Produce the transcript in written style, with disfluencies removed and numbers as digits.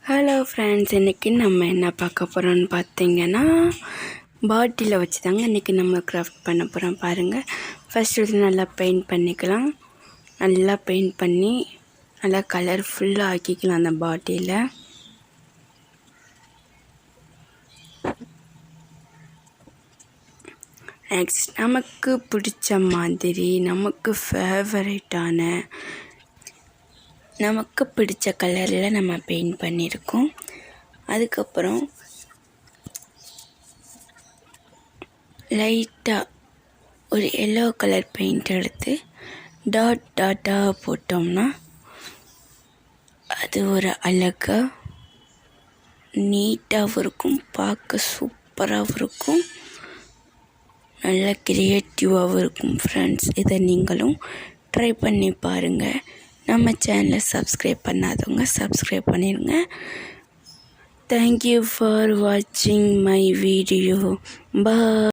Hello friends, இன்றைக்கி நம்ம என்ன பார்க்க போகிறோம்னு பார்த்தீங்கன்னா பாட்டிலை வச்சு தாங்க இன்றைக்கி நம்ம கிராஃப்ட் பண்ண போகிறோம். பாருங்கள், ஃபஸ்ட்டு வந்து நல்லா பெயிண்ட் பண்ணிக்கலாம். நல்லா பெயிண்ட் பண்ணி நல்லா கலர்ஃபுல்லாக ஆக்கிக்கலாம் அந்த பாட்டிலை. நெக்ஸ்ட் நமக்கு பிடிச்ச மாதிரி நமக்கு ஃபேவரட்டான நமக்கு பிடிச்ச கலரில் நம்ம பெயிண்ட் பண்ணியிருக்கோம். அதுக்கப்புறம் லைட்டாக ஒரு எல்லோ கலர் பெயிண்ட் எடுத்து டாட்டாக போட்டோம்னா அது ஒரு அழகாக நீட்டாகவும் இருக்கும், பார்க்க சூப்பராகவும் இருக்கும், நல்ல க்ரியேட்டிவாகவும் இருக்கும். ஃப்ரெண்ட்ஸ், இதை நீங்களும் ட்ரை பண்ணி பாருங்கள். நம்ம சேனலை சப்ஸ்கிரைப் பண்ணாதவங்க சப்ஸ்கிரைப் பண்ணிடுங்க. தேங்க்யூ ஃபார் வாட்சிங் மை வீடியோ. பாய்.